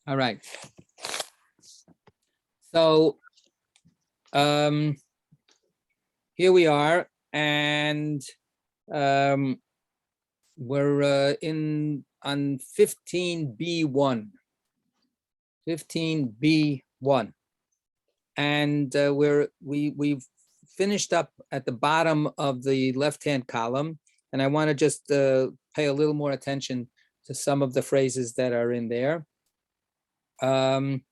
All right. So here we are, and we're on 15b1. 15b1, and we've finished up at the bottom of the left-hand column, and I want to just pay a little more attention to some of the phrases that are in there. And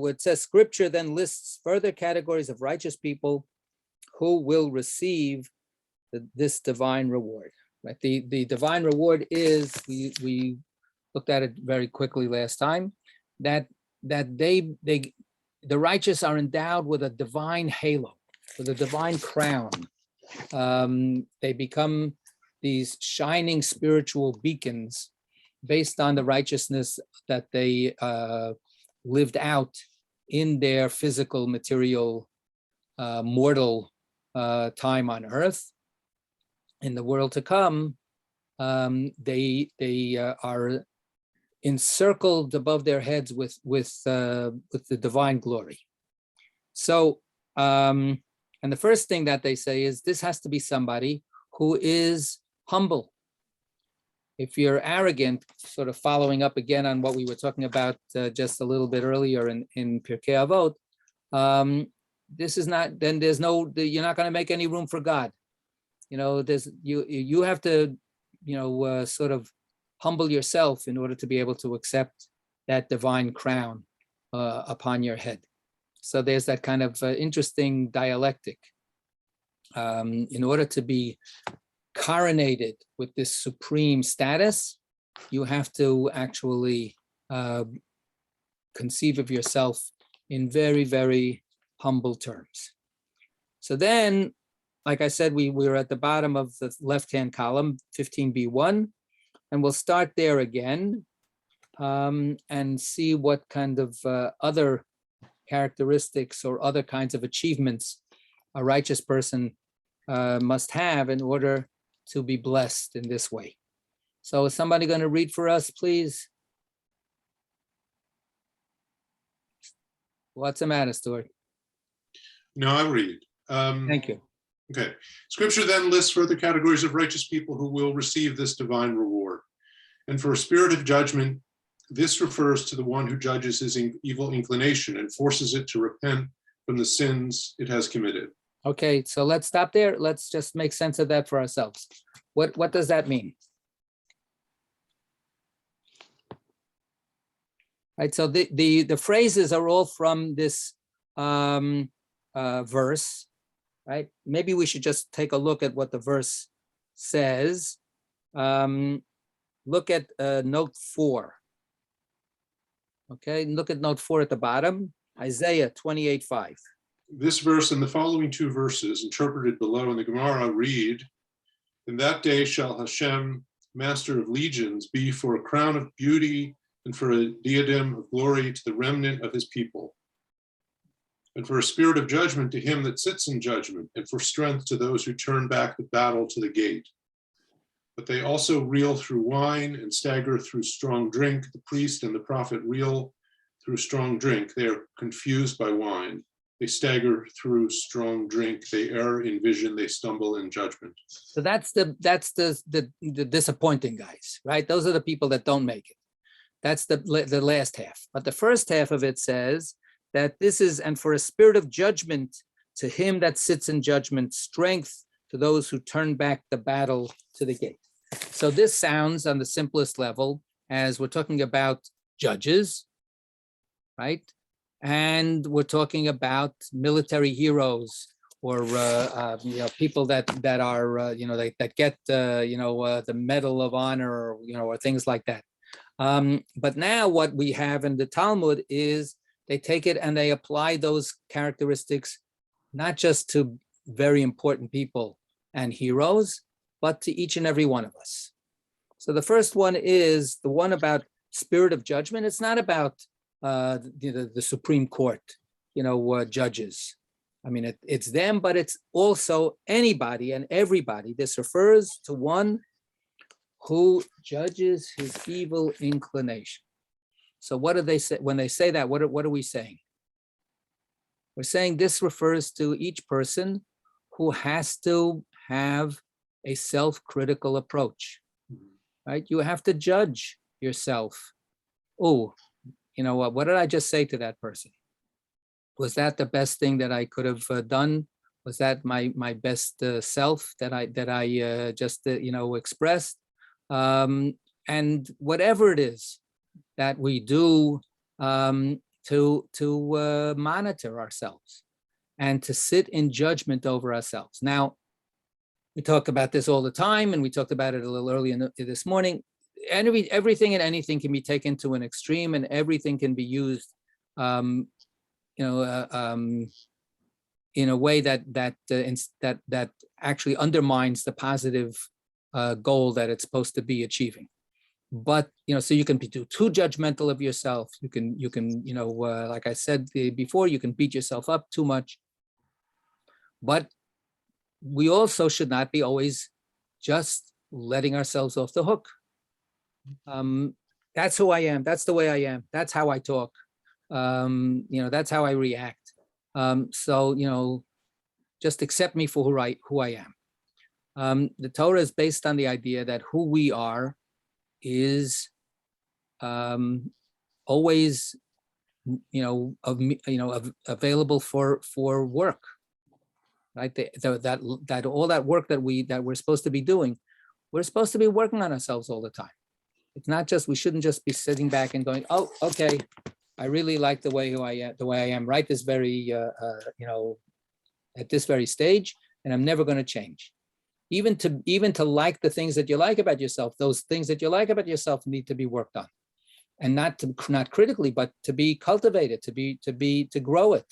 what says, Scripture then lists further categories of righteous people who will receive this divine reward. Right? The divine reward is, we looked at it very quickly last time, that the righteous are endowed with a divine halo, with a divine crown. They become these shining spiritual beacons based on the righteousness that they lived out in their physical, material, mortal time on earth. In the world to come, they are encircled above their heads with the divine glory. So, and the first thing that they say is this has to be somebody who is humble. If you're arrogant, sort of following up again on what we were talking about just a little bit earlier in Pirkei Avot, this is not, then there's no, you're not going to make any room for God. You know, you have to, sort of humble yourself in order to be able to accept that divine crown upon your head. So there's that kind of interesting dialectic. In order to be coronated with this supreme status, you have to actually conceive of yourself in very, very humble terms. So then, like I said, we were at the bottom of the left-hand column, 15b1, and we'll start there again and see what kind of other characteristics or other kinds of achievements a righteous person must have in order to be blessed in this way. So is somebody going to read for us, please? What's the matter, Stuart? No, I'll read. Thank you. Okay. Scripture then lists further categories of righteous people who will receive this divine reward. And for a spirit of judgment, this refers to the one who judges his evil inclination and forces it to repent from the sins it has committed. Okay, so let's stop there. Let's just make sense of that for ourselves. What does that mean? Right, so the phrases are all from this verse, right? Maybe we should just take a look at what the verse says. Look at note 4. Okay, look at note 4 at the bottom, Isaiah 28:5. This verse and the following two verses, interpreted below in the Gemara, read, "In that day shall Hashem, master of legions, be for a crown of beauty and for a diadem of glory to the remnant of his people, and for a spirit of judgment to him that sits in judgment, and for strength to those who turn back the battle to the gate. But they also reel through wine and stagger through strong drink. The priest and the prophet reel through strong drink. They are confused by wine. They stagger through strong drink. They err in vision. They stumble in judgment." So that's the disappointing guys, right? Those are the people that don't make it. That's the last half. But the first half of it says that this is, and for a spirit of judgment to him that sits in judgment, strength to those who turn back the battle to the gate. So this sounds on the simplest level as we're talking about judges, right? And we're talking about military heroes or people that are that get the Medal of Honor, or things like that. But now what we have in the Talmud is they take it and they apply those characteristics not just to very important people and heroes, but to each and every one of us. So the first one is the one about spirit of judgment. It's not about the Supreme Court, judges. I mean, it's them, but it's also anybody and everybody. This refers to one who judges his evil inclination. So what do they say when they say that? What are we saying? We're saying this refers to each person who has to have a self-critical approach, right? You have to judge yourself. Oh, you know what did I just say to that person? Was that the best thing that I could have done? Was that my best self that I just expressed? And whatever it is that we do to monitor ourselves and to sit in judgment over ourselves. Now, we talk about this all the time, and we talked about it a little earlier this morning. Everything and anything can be taken to an extreme, and everything can be used, in a way that actually undermines the positive goal that it's supposed to be achieving. But so you can be too judgmental of yourself. You can like I said before, you can beat yourself up too much. But we also should not be always just letting ourselves off the hook. That's who I am. That's the way I am. That's how I talk. That's how I react. So just accept me for who I am. The Torah is based on the idea that who we are is always available for work, right? That all that work that we're supposed to be doing, we're supposed to be working on ourselves all the time. It's not just, we shouldn't just be sitting back and going, oh, okay, I really like the way I am right this very at this very stage, and I'm never going to change. Even to like the things that you like about yourself, those things that you like about yourself need to be worked on, and not critically, but to be cultivated, to grow it.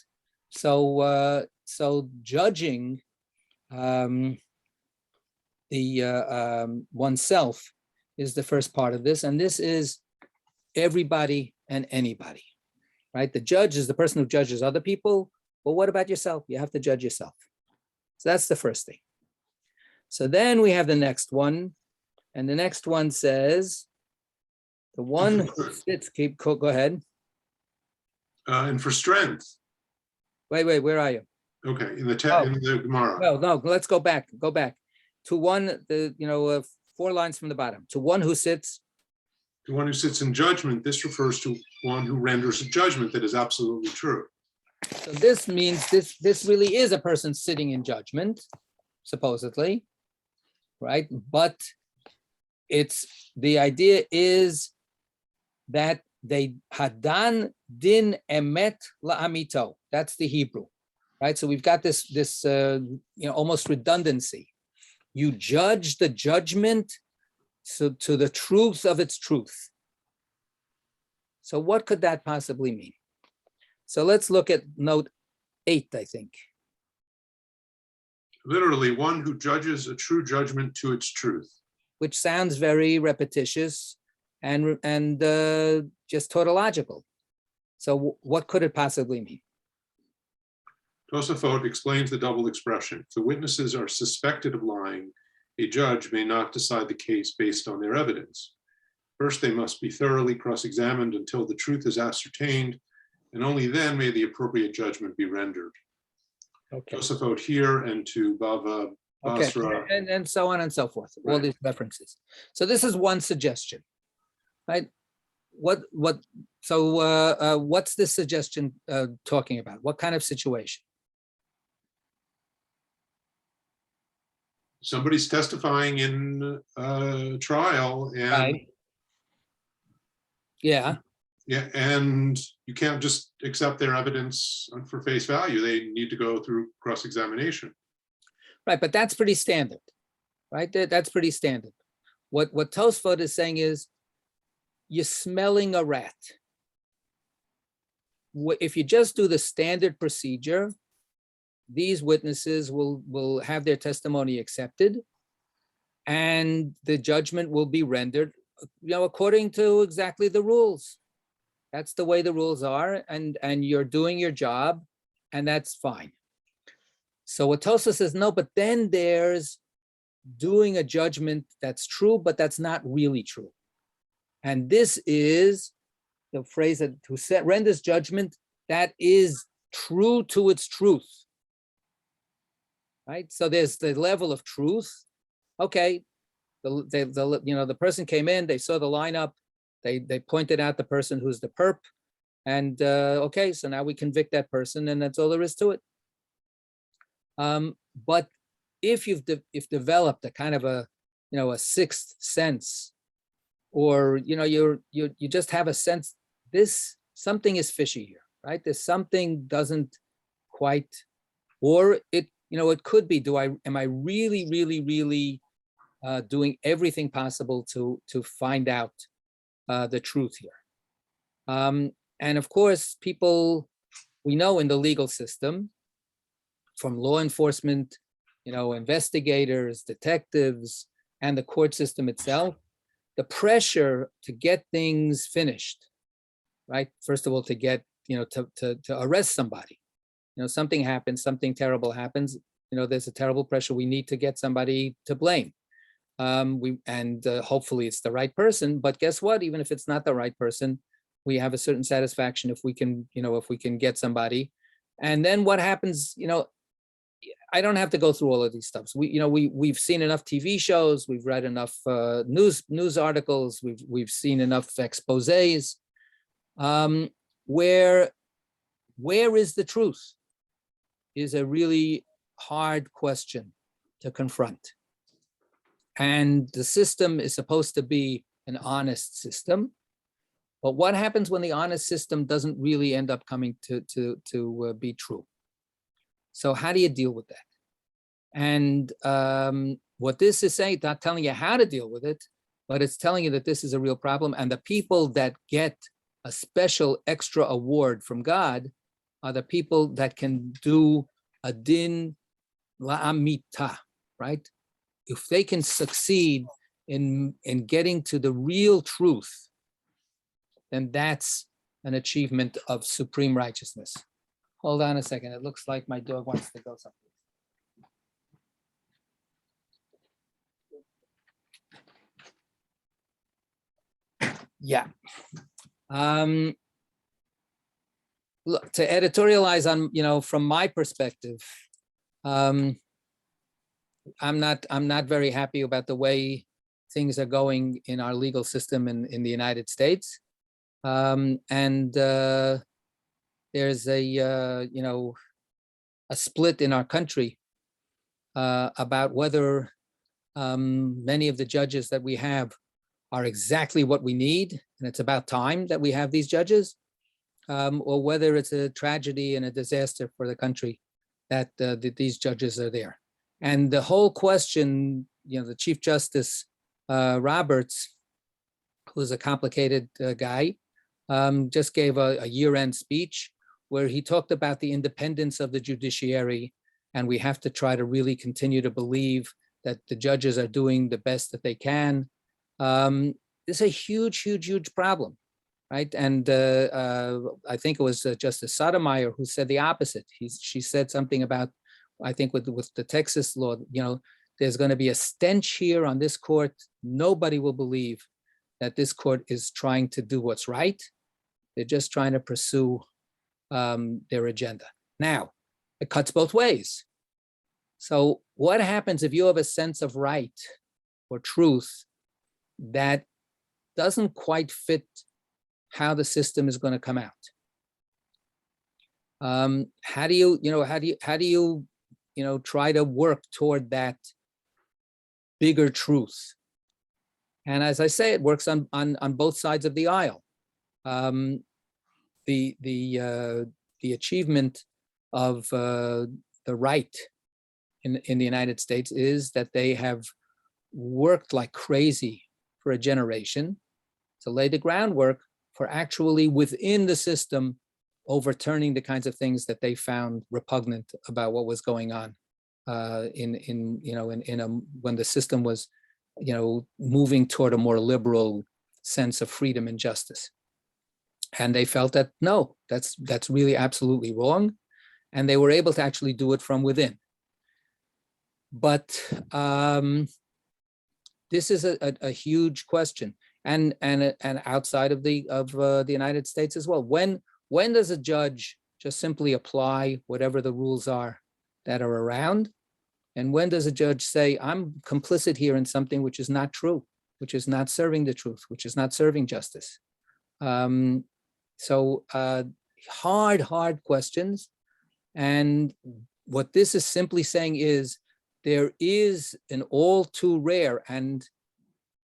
So judging oneself is the first part of this, and this is everybody and anybody, right? The judge is the person who judges other people. Well, what about yourself? You have to judge yourself. So that's the first thing. So then we have the next one, and the next one says, the one who sits, go ahead. And for strength. Wait, where are you? Okay, in the Gemara. No, let's go back. To one, 4 lines from the bottom. To one who sits. To one who sits in judgment, this refers to one who renders a judgment that is absolutely true. So this means this really is a person sitting in judgment, supposedly, right? But the idea is that they hadan din emet la'amito. That's the Hebrew, right? So we've got this almost redundancy. You judge the judgment to the truth of its truth. So what could that possibly mean? So let's look at note 8, I think. Literally, one who judges a true judgment to its truth. Which sounds very repetitious and just tautological. So what could it possibly mean? Tosafot explains the double expression. If the witnesses are suspected of lying, a judge may not decide the case based on their evidence. First, they must be thoroughly cross-examined until the truth is ascertained, and only then may the appropriate judgment be rendered. Okay. Tosafot here and to Bava Basra. Okay. And so on and so forth, right. All these references. So this is one suggestion, right? So what's this suggestion talking about? What kind of situation? Somebody's testifying in a trial, and right. Yeah, and you can't just accept their evidence for face value. They need to go through cross-examination. Right, but that's pretty standard, right? That's pretty standard. What Tosfot is saying is, you're smelling a rat. If you just do the standard procedure, these witnesses will have their testimony accepted, and the judgment will be rendered, according to exactly the rules. That's the way the rules are, and you're doing your job, and that's fine. So what Tosfot says, no, but then there's doing a judgment that's true, but that's not really true. And this is the phrase that renders judgment that is true to its truth, right? So there's the level of truth. Okay, the person came in, they saw the lineup, they pointed out the person who's the perp, and okay, so now we convict that person, and that's all there is to it. But if you've developed a kind of a sixth sense, or you just have a sense something is fishy here, right? There's something doesn't quite, or it could be, am I really doing everything possible to find out the truth here? And of course, people we know in the legal system, from law enforcement, investigators, detectives, and the court system itself, the pressure to get things finished, right? First of all, to get, to arrest somebody. Something happens, something terrible happens, there's a terrible pressure. We need to get somebody to blame. Hopefully it's the right person, but guess what? Even if it's not the right person, we have a certain satisfaction if we can, if we can get somebody. And then what happens, I don't have to go through all of these stuff. We've seen enough TV shows, we've read enough news articles, we've seen enough exposés. Where is the truth is a really hard question to confront. And the system is supposed to be an honest system. But what happens when the honest system doesn't really end up coming to be true? So how do you deal with that? And what this is saying, not telling you how to deal with it, but it's telling you that this is a real problem. And the people that get a special extra award from God are the people that can do a din la'amita, right? If they can succeed in getting to the real truth, then that's an achievement of supreme righteousness. Hold on a second. It looks like my dog wants to go someplace. Yeah. Look, to editorialize on, from my perspective, I'm not very happy about the way things are going in our legal system in the United States. There's a split in our country about whether many of the judges that we have are exactly what we need, and it's about time that we have these judges, or whether it's a tragedy and a disaster for the country that these judges are there. And the whole question, the Chief Justice Roberts, who's a complicated guy, just gave a year-end speech where he talked about the independence of the judiciary, and we have to try to really continue to believe that the judges are doing the best that they can. It's a huge problem, right? And I think it was Justice Sotomayor who said the opposite. She said something about, I think with the Texas law, there's going to be a stench here on this court. Nobody will believe that this court is trying to do what's right. They're just trying to pursue their agenda. Now, it cuts both ways. So what happens if you have a sense of right or truth that doesn't quite fit how the system is going to come out? How do you try to work toward that bigger truth? And as I say, it works on both sides of the aisle. The achievement of the right in the United States is that they have worked like crazy for a generation to lay the groundwork for actually within the system overturning the kinds of things that they found repugnant about what was going on when the system was moving toward a more liberal sense of freedom and justice. And they felt that no, that's really absolutely wrong, and they were able to actually do it from within. But this is a huge question, and outside of the United States as well. When does a judge just simply apply whatever the rules are that are around? And when does a judge say, I'm complicit here in something which is not true, which is not serving the truth, which is not serving justice? So hard questions. And what this is simply saying is there is an all too rare, and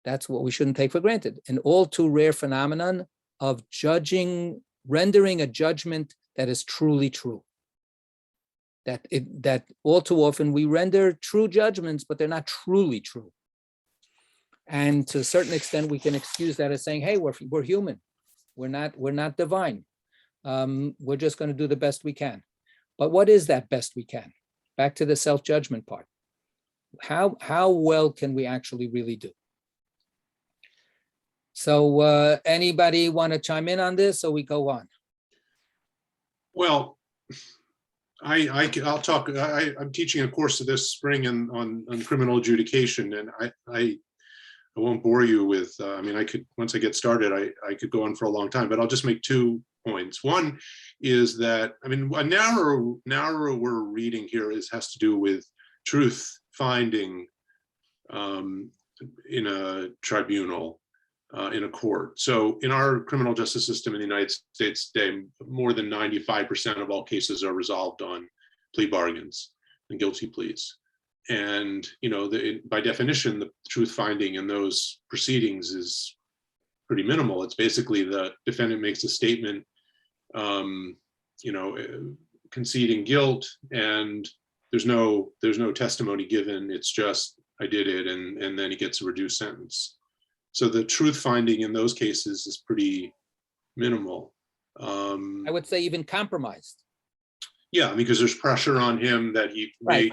that's what we shouldn't take for granted, an all too rare phenomenon of rendering a judgment that is truly true. That all too often we render true judgments, but they're not truly true. And to a certain extent, we can excuse that as saying, hey, we're human. We're not divine. We're just going to do the best we can. But what is that best we can? Back to the self-judgment part. How well can we actually really do? So anybody want to chime in on this, or we go on? Well, I'll talk. I'm teaching a course this spring on criminal adjudication, and I won't bore you with. I mean, I could, once I get started, I could go on for a long time, but I'll just make 2 points. One is that, I mean, a narrower reading here has to do with truth finding in a tribunal, in a court. So in our criminal justice system in the United States today, more than 95% of all cases are resolved on plea bargains and guilty pleas. And, you know, by definition, the truth finding in those proceedings is pretty minimal. It's basically the defendant makes a statement, you know, conceding guilt, and there's no testimony given. It's just, I did it, and then he gets a reduced sentence. So the truth finding in those cases is pretty minimal. I would say even compromised. Yeah, because there's pressure on him that he may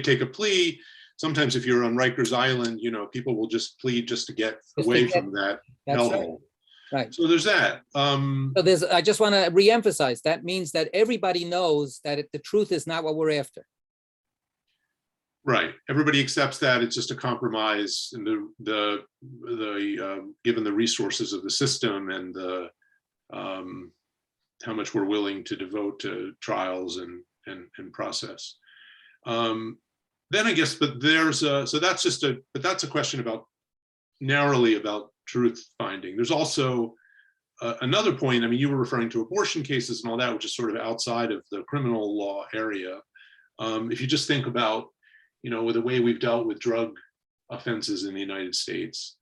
take a plea. Sometimes if you're on Rikers Island, you know, people will just plead just to get away from that hellhole. Right. So there's that. So I just want to reemphasize, that means that everybody knows that the truth is not what we're after. Right. Everybody accepts that it's just a compromise, and given the resources of the system and the how much we're willing to devote to trials and process. Then I guess, but that's a question about narrowly about truth finding. There's also another point. I mean, you were referring to abortion cases and all that, which is sort of outside of the criminal law area. If you just think about, you know, with the way we've dealt with drug offenses in the United States,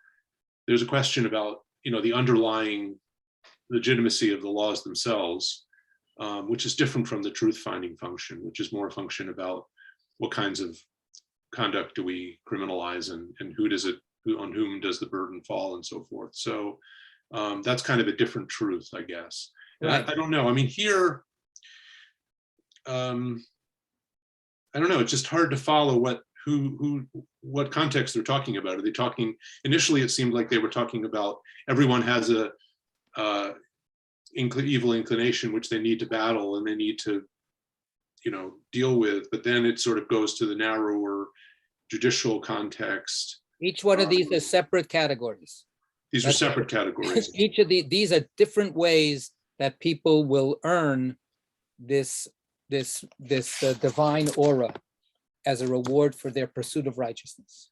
there's a question about, you know, the underlying legitimacy of the laws themselves, which is different from the truth finding function, which is more a function about what kinds of conduct do we criminalize, and on whom does the burden fall, and so forth. So that's kind of a different truth, I guess. And right. I don't know. I mean, here, I don't know. It's just hard to follow what context they're talking about. Are they talking? Initially, it seemed like they were talking about everyone has a evil inclination which they need to battle and they need to, you know, deal with. But then it sort of goes to the narrower judicial context. Each one of these are separate categories. These are separate categories. Each of these are different ways that people will earn this divine aura as a reward for their pursuit of righteousness.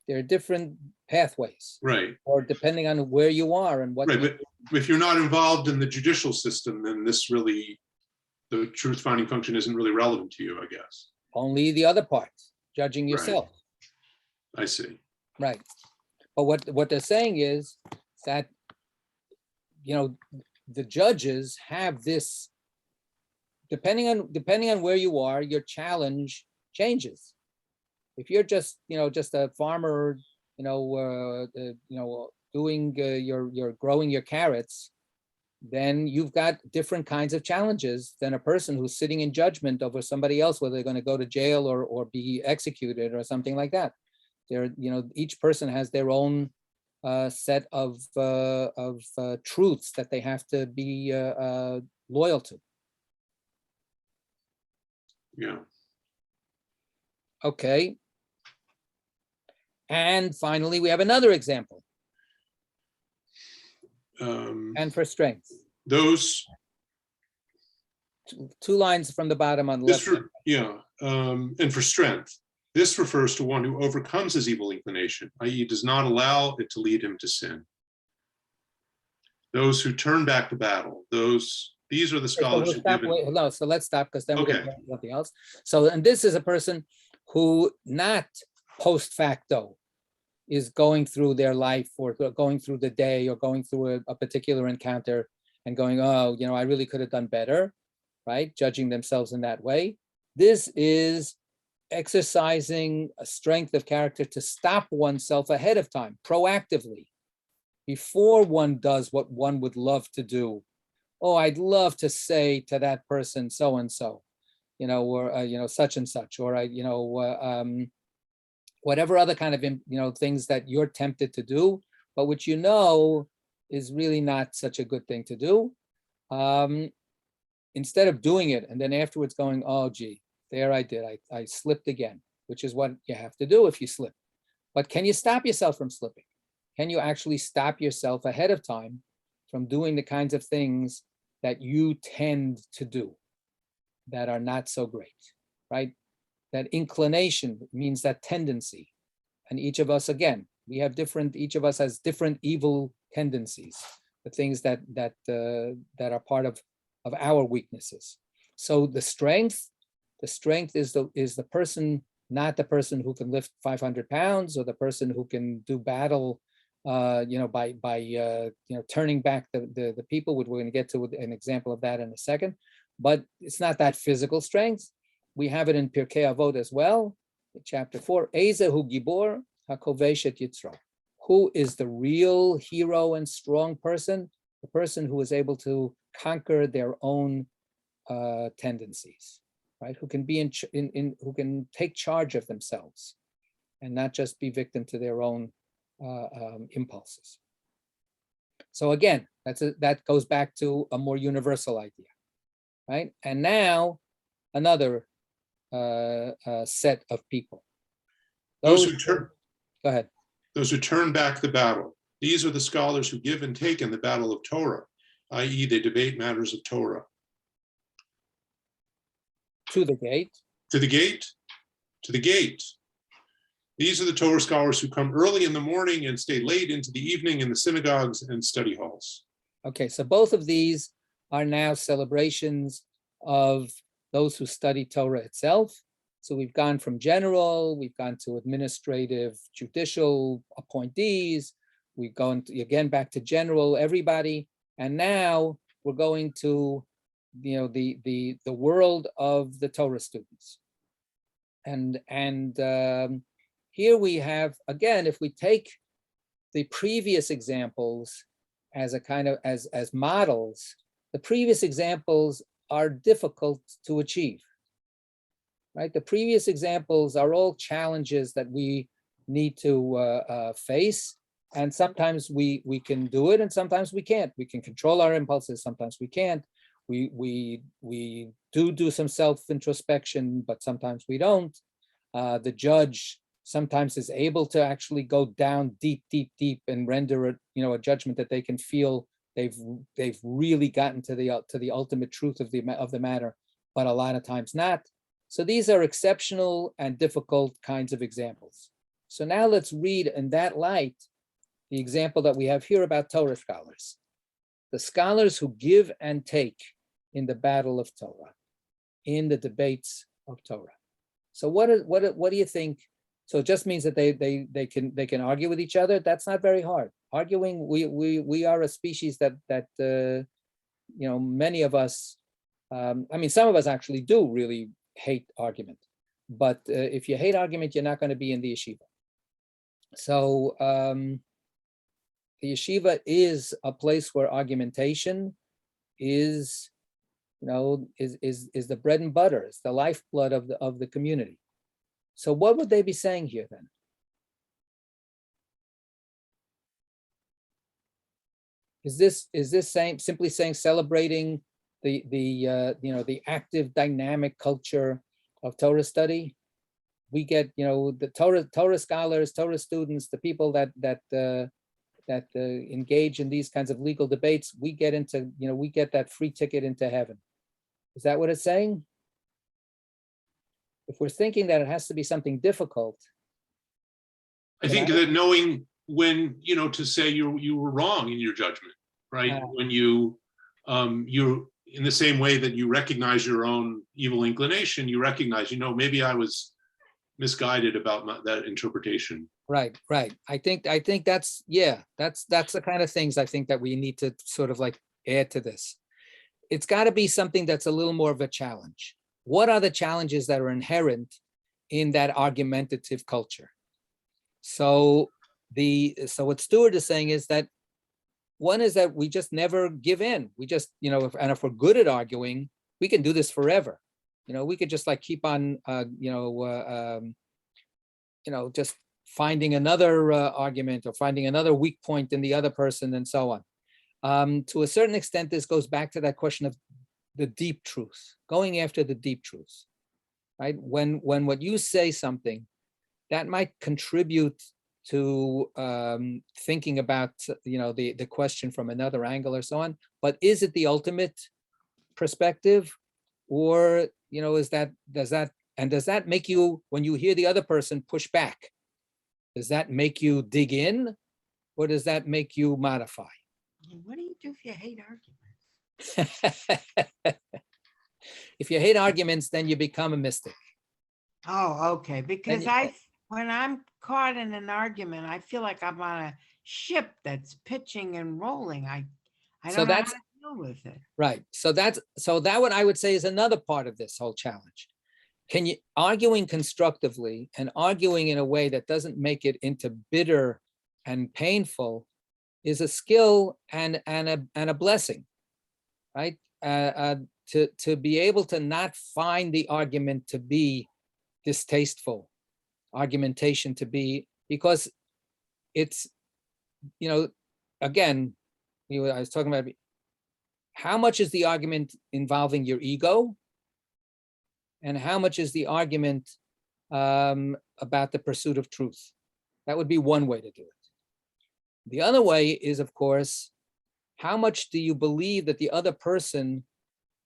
There are different pathways, right? Or depending on where you are and what. Right, but if you're not involved in the judicial system, then the truth finding function isn't really relevant to you, I guess. Only the other part, judging yourself. Right. I see. Right, but what they're saying is that, you know, the judges have this. Depending on where you are, your challenge changes. If you're just a farmer, doing you're growing your carrots, then you've got different kinds of challenges than a person who's sitting in judgment over somebody else, whether they're going to go to jail or be executed or something like that. Each person has their own set of truths that they have to be loyal to. Yeah. Okay. And finally, we have another example. And for strength. Those, Two lines from the bottom on the left. And for strength. This refers to one who overcomes his evil inclination, i.e., does not allow it to lead him to sin. Those who turn back the battle, these are the scholars who give it. No, so let's stop, because then we're going to do something else. So, and this is a person who, not post facto, is going through their life or going through the day or going through a particular encounter and going, oh, I really could have done better, right? Judging themselves in that way. This is exercising a strength of character to stop oneself ahead of time, proactively, before one does what one would love to do. Oh, I'd love to say to that person so-and-so, or, such and such, or whatever other kind of, things that you're tempted to do, but which is really not such a good thing to do. Instead of doing it and then afterwards going, oh, gee, there I did, I slipped again, which is what you have to do if you slip. But can you stop yourself from slipping? Can you actually stop yourself ahead of time from doing the kinds of things that you tend to do that are not so great, right? That inclination means that tendency. And each of us, again, each of us has different evil tendencies, the things that are part of our weaknesses. So the strength is the person, not the person who can lift 500 pounds or the person who can do battle, by turning back the people. We're going to get to an example of that in a second, but it's not that physical strength. We have it in Pirkei Avot as well, chapter 4. Ezehu gibor hakovesh et yitzro. Who is the real hero and strong person? The person who is able to conquer their own tendencies, right? Who can be who can take charge of themselves and not just be victim to their own impulses. So again, that goes back to a more universal idea, right? And now another set of people. Those who turn. Go ahead. Those who turn back the battle. These are the scholars who give and take in the battle of Torah, i.e., they debate matters of Torah. To the gate. To the gate. To the gate. These are the Torah scholars who come early in the morning and stay late into the evening in the synagogues and study halls. Okay, so both of these are now celebrations of those who study Torah itself. So we've gone from general, we've gone to administrative, judicial appointees, we've gone again back to general, everybody, and now we're going to the world of the Torah students. And here we have, again, if we take the previous examples as a kind of as models, the previous examples are difficult to achieve. Right? The previous examples are all challenges that we need to face. And sometimes we can do it and sometimes we can't. We can control our impulses, sometimes we can't. We do some self-introspection, but sometimes we don't. The judge sometimes is able to actually go down deep and render a judgment that they can feel they've really gotten to the ultimate truth of the matter, but a lot of times not. So these are exceptional and difficult kinds of examples. So now let's read in that light the example that we have here about Torah scholars, the scholars who give and take in the battle of Torah, in the debates of Torah. So what do you think? So it just means that they can argue with each other. That's not very hard. Arguing, we are a species that many of us, some of us actually do really hate argument, but if you hate argument, you're not going to be in the yeshiva. So the yeshiva is a place where argumentation is the bread and butter, it's the lifeblood of the community. So what would they be saying here then? Is this simply saying celebrating the active dynamic culture of Torah study? we get, the Torah scholars, Torah students, the people that engage in these kinds of legal debates, we get into, we get that free ticket into heaven. Is that what it's saying? If we're thinking that it has to be something difficult. I think that knowing when, to say you were wrong in your judgment, right? When you're in the same way that you recognize your own evil inclination, you recognize, maybe I was misguided about that interpretation. Right. I think that's the kind of things I think that we need to sort of like add to this. It's got to be something that's a little more of a challenge. What are the challenges that are inherent in that argumentative culture? So what Stuart is saying is that one is that we just never give in. We just, if we're good at arguing, we can do this forever. We could just like keep on, just finding another argument or finding another weak point in the other person and so on. To a certain extent, this goes back to that question of the deep truth, going after the deep truth, right? When what you say something that might contribute to thinking about, the question from another angle or so on, but is it the ultimate perspective? Or, does that make you, when you hear the other person push back, does that make you dig in or does that make you modify? What do you do if you hate arguments? If you hate arguments, then you become a mystic. Oh, okay. Because when I'm caught in an argument, I feel like I'm on a ship that's pitching and rolling. I don't know how to deal with it. Right. So that what I would say is another part of this whole challenge. Arguing constructively and arguing in a way that doesn't make it into bitter and painful is a skill and a blessing, right? To be able to not find the argument to be distasteful, argumentation to be, because it's, again, I was talking about how much is the argument involving your ego and how much is the argument about the pursuit of truth. That would be one way to do it. The other way is, of course, how much do you believe that the other person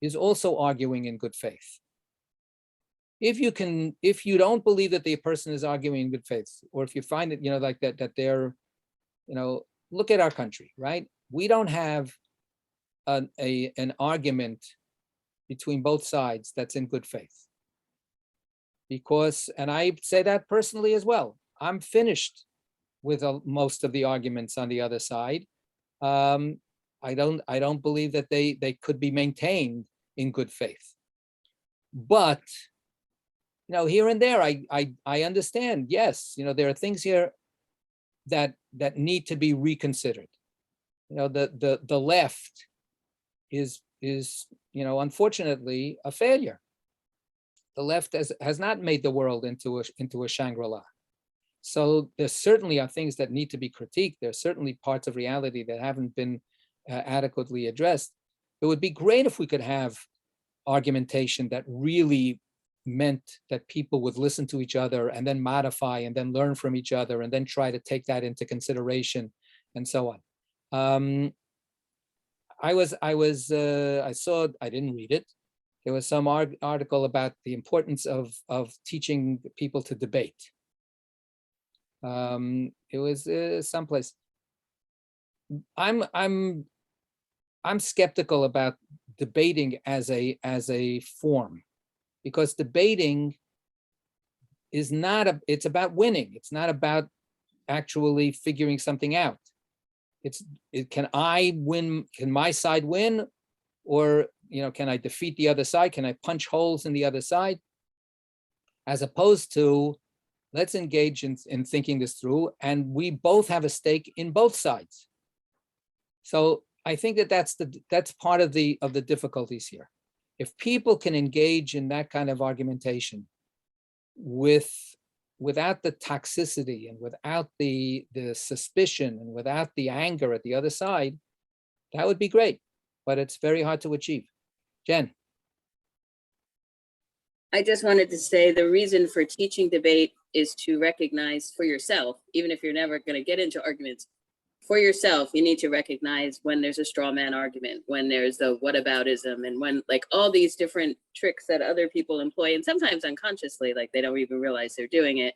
is also arguing in good faith? If you don't believe that the person is arguing in good faith, or if you find it, like that they're, look at our country, right? We don't have an argument between both sides that's in good faith. Because, and I say that personally as well, I'm finished with most of the arguments on the other side. I don't believe that they could be maintained in good faith. But here and there, I understand. Yes, there are things here that need to be reconsidered. The left is unfortunately a failure. The left has not made the world into a Shangri-La. So there certainly are things that need to be critiqued. There are certainly parts of reality that haven't been adequately addressed. It would be great if we could have argumentation that really meant that people would listen to each other and then modify and then learn from each other and then try to take that into consideration and so on. I didn't read it. There was some article about the importance of teaching people to debate. It was someplace. I'm skeptical about debating as a form, because debating is not it's about winning. It's not about actually figuring something out. Can I win? Can my side win? Or, can I defeat the other side? Can I punch holes in the other side? As opposed to, let's engage in thinking this through, and we both have a stake in both sides. So I think that's part of the difficulties here. If people can engage in that kind of argumentation without the toxicity and without the suspicion and without the anger at the other side, that would be great. But it's very hard to achieve. Jen. I just wanted to say the reason for teaching debate is to recognize for yourself, even if you're never going to get into arguments, for yourself, you need to recognize when there's a straw man argument, when there's a whataboutism, and when like all these different tricks that other people employ, and sometimes unconsciously, like they don't even realize they're doing it.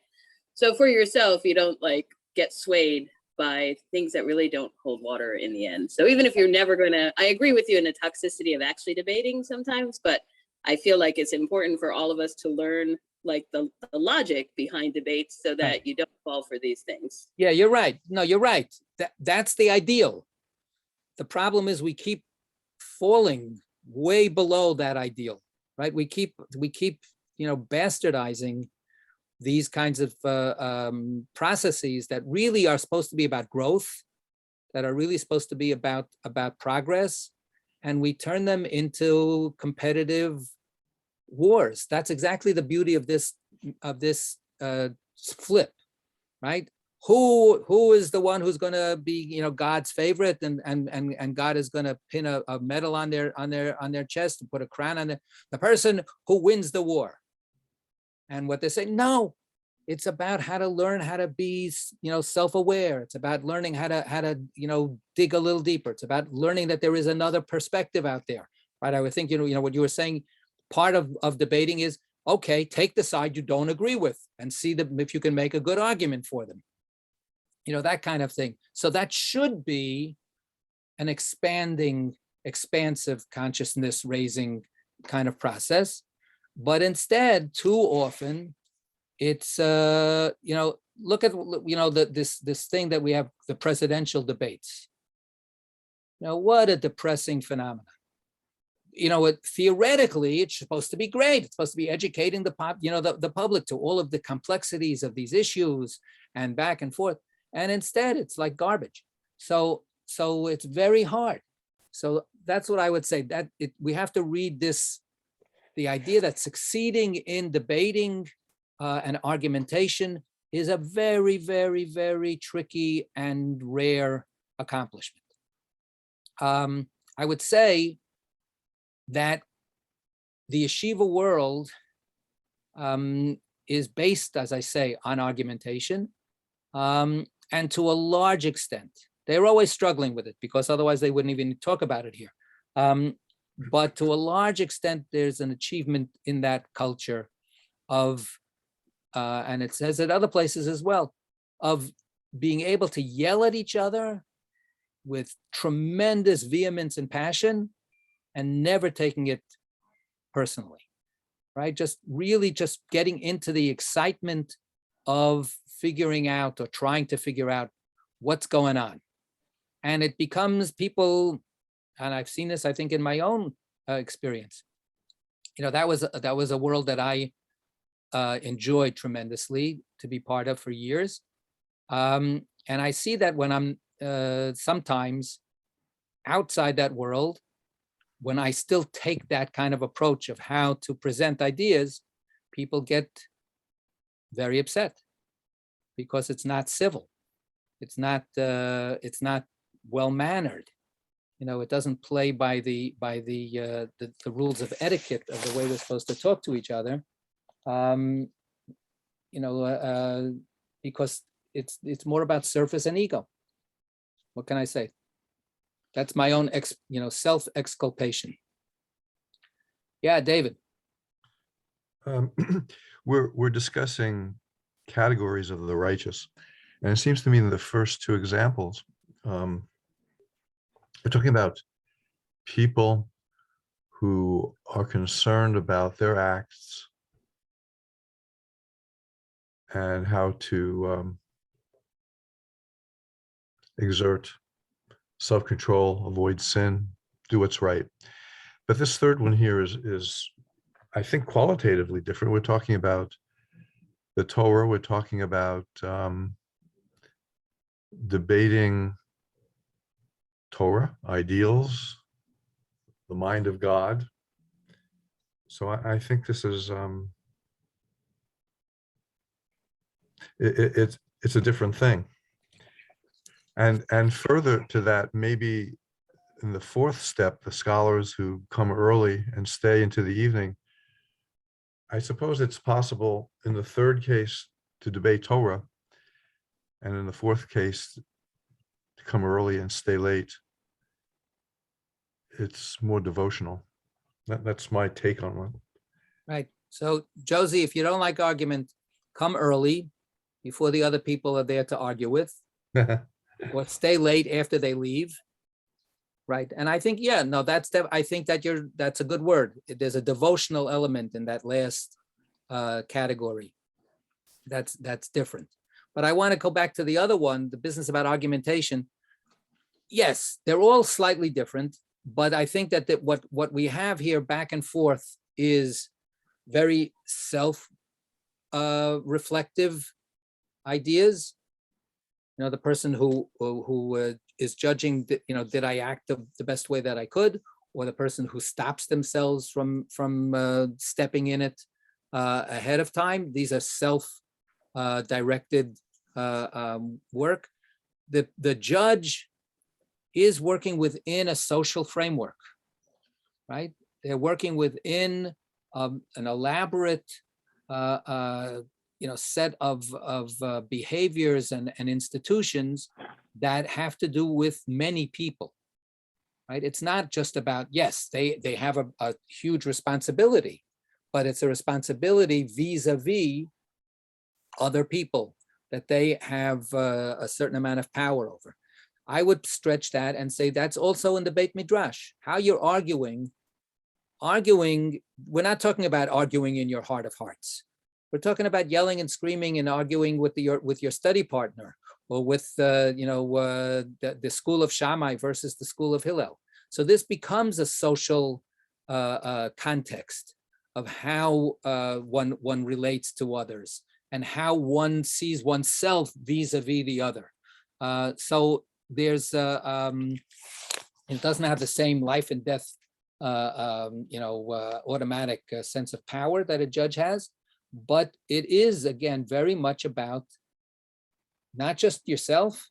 So for yourself, you don't like get swayed by things that really don't hold water in the end. So even if you're never gonna, I agree with you in the toxicity of actually debating sometimes, but I feel like it's important for all of us to learn like the logic behind debates so that you don't fall for these things. Yeah, you're right. No, you're right. That's the ideal. The problem is we keep falling way below that ideal, right? We keep bastardizing these kinds of processes that really are supposed to be about growth, that are really supposed to be about progress, and we turn them into competitive wars. That's exactly the beauty of this flip, right? Who is the one who's going to be, God's favorite, and God is going to pin a medal on their chest and put a crown on the person who wins the war. And what they say, no, it's about how to learn how to be, self-aware. It's about learning how to dig a little deeper. It's about learning that there is another perspective out there, right? I would think, what you were saying, part of debating is, okay, take the side you don't agree with and see if you can make a good argument for them. That kind of thing. So that should be an expansive consciousness raising kind of process. But instead, too often, it's, look at, this thing that we have, the presidential debates. What a depressing phenomenon. Theoretically, it's supposed to be great. It's supposed to be educating the public to all of the complexities of these issues and back and forth. And instead, it's like garbage. So it's very hard. So that's what I would say, that we have to read this, the idea that succeeding in debating and argumentation is a very, very, very tricky and rare accomplishment. I would say that the yeshiva world is based, as I say, on argumentation. And to a large extent, they're always struggling with it because otherwise they wouldn't even talk about it here. But to a large extent, there's an achievement in that culture of, and it says at other places as well, of being able to yell at each other with tremendous vehemence and passion and never taking it personally, right? Just really just getting into the excitement of figuring out or trying to figure out what's going on. And it becomes people, and I've seen this, I think, in my own experience. That was a world that I enjoyed tremendously to be part of for years. And I see that when I'm sometimes outside that world, when I still take that kind of approach of how to present ideas, people get very upset because it's not civil. It's not well-mannered. It doesn't play by the rules of etiquette of the way we're supposed to talk to each other. Because it's more about surface and ego. What can I say? That's my own self-exculpation. Yeah, David. We're discussing categories of the righteous, and it seems to me in the first two examples, we're talking about people who are concerned about their acts and how to exert self-control, avoid sin, do what's right. But this third one here is I think qualitatively different. We're talking about the Torah, we're talking about debating Torah, ideals, the mind of God. So I think this is it's a different thing. And further to that, maybe in the fourth step, the scholars who come early and stay into the evening I suppose it's possible in the third case to debate Torah, and in the fourth case to come early and stay late. It's more devotional. That's my take on it. Right. So Josie, if you don't like argument, come early before the other people are there to argue with, or stay late after they leave. Right. And I think, yeah, no, I think that that's a good word. There's a devotional element in that last category. That's different. But I want to go back to the other one, the business about argumentation. Yes, they're all slightly different, but I think that what we have here back and forth is very self-reflective ideas. You know, the person who is judging, did I act the best way that I could, or the person who stops themselves from stepping in it ahead of time. These are self-directed work. The judge is working within a social framework, right? They're working within an elaborate set of behaviors and institutions that have to do with many people, right? It's not just about, yes, they have a huge responsibility, but it's a responsibility vis-a-vis other people that they have a certain amount of power over. I would stretch that and say that's also in the Beit Midrash. How you're arguing, we're not talking about arguing in your heart of hearts. We're talking about yelling and screaming and arguing with your study partner, or with the school of Shammai versus the school of Hillel. So this becomes a social context of how one relates to others and how one sees oneself vis-a-vis the other. So there's it doesn't have the same life and death automatic sense of power that a judge has, but it is, again, very much about not just yourself,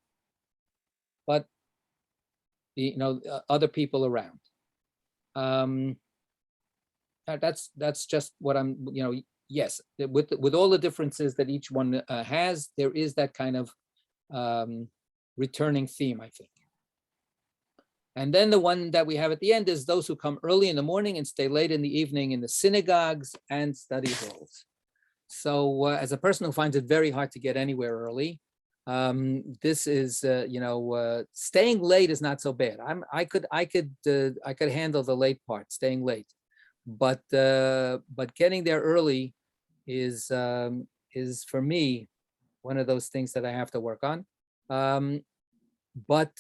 but the other people around. That's just what I'm, yes, with all the differences that each one has, there is that kind of returning theme, I think. And then the one that we have at the end is those who come early in the morning and stay late in the evening in the synagogues and study halls. So as a person who finds it very hard to get anywhere early, this is, staying late is not so bad. I could handle the late part, staying late, but getting there early is for me one of those things that I have to work on. But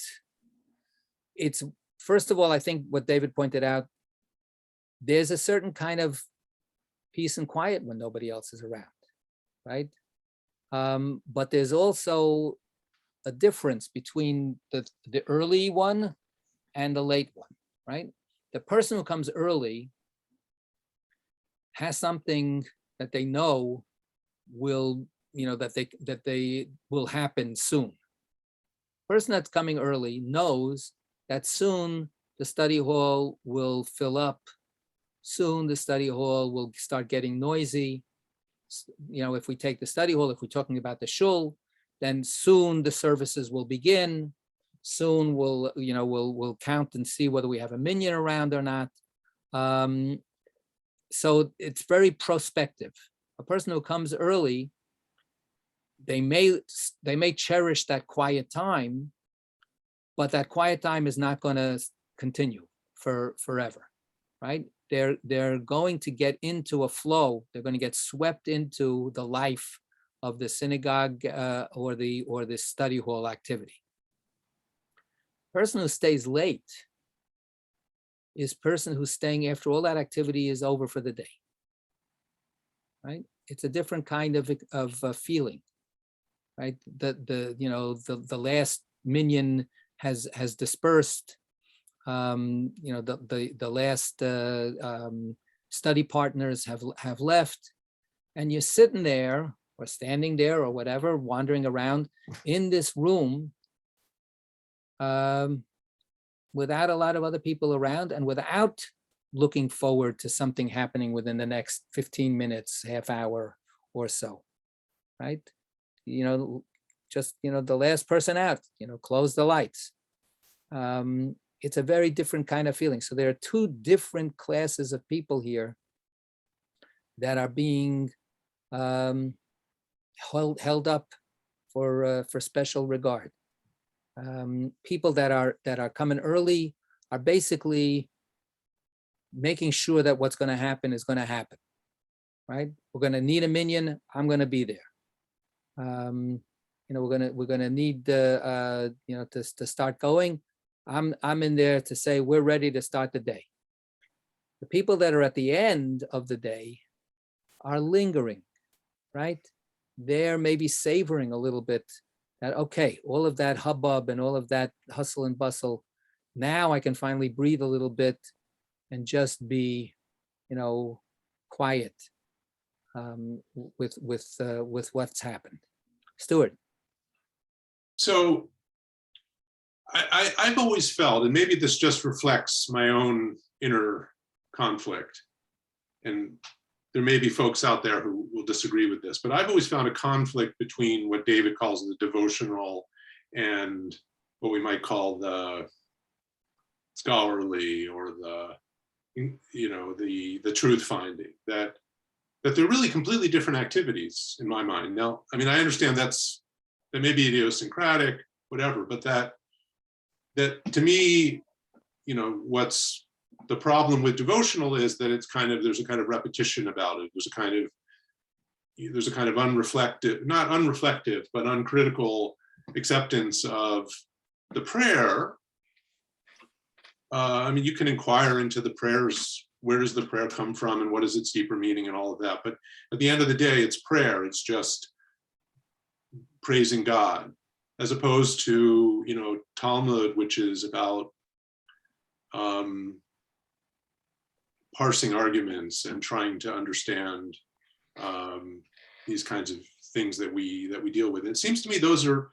it's, first of all, I think what David pointed out, there's a certain kind of peace and quiet when nobody else is around, right? But there's also a difference between the early one and the late one, right? The person who comes early has something that they know will, that they will happen soon. Person that's coming early knows that soon the study hall will fill up. Soon the study hall will start getting noisy. If we take the study hall, if we're talking about the shul, then soon the services will begin. Soon we'll count and see whether we have a minyan around or not. So it's very prospective. A person who comes early, they may cherish that quiet time, but that quiet time is not going to continue forever, right? They're going to get into a flow. They're going to get swept into the life of the synagogue or the study hall activity. Person who stays late is person who's staying after all that activity is over for the day, right? It's a different kind of feeling, right? The last minyan has dispersed. The last study partners have left, and you're sitting there or standing there or whatever, wandering around in this room without a lot of other people around and without looking forward to something happening within the next 15 minutes, half hour or so, right? Just, the last person out, close the lights. It's a very different kind of feeling. So there are two different classes of people here that are being held up for special regard. People that are coming early are basically making sure that what's going to happen is going to happen, right? We're going to need a minyan. I'm going to be there. We're gonna need to start going. I'm in there to say we're ready to start the day. The people that are at the end of the day are lingering, right? They're maybe savoring a little bit that, okay, all of that hubbub and all of that hustle and bustle, now I can finally breathe a little bit and just be, quiet with what's happened. Stuart. So I've always felt, and maybe this just reflects my own inner conflict, and there may be folks out there who will disagree with this, but I've always found a conflict between what David calls the devotional and what we might call the scholarly or the truth finding, that they're really completely different activities in my mind. Now, I mean, I understand that may be idiosyncratic, whatever, but that to me, what's the problem with devotional is that there's a kind of repetition about it. There's a kind of not unreflective, but uncritical acceptance of the prayer. I mean, you can inquire into the prayers, where does the prayer come from and what is its deeper meaning and all of that. But at the end of the day, it's prayer. It's just praising God, as opposed to, Talmud, which is about parsing arguments and trying to understand these kinds of things that we deal with. It seems to me those are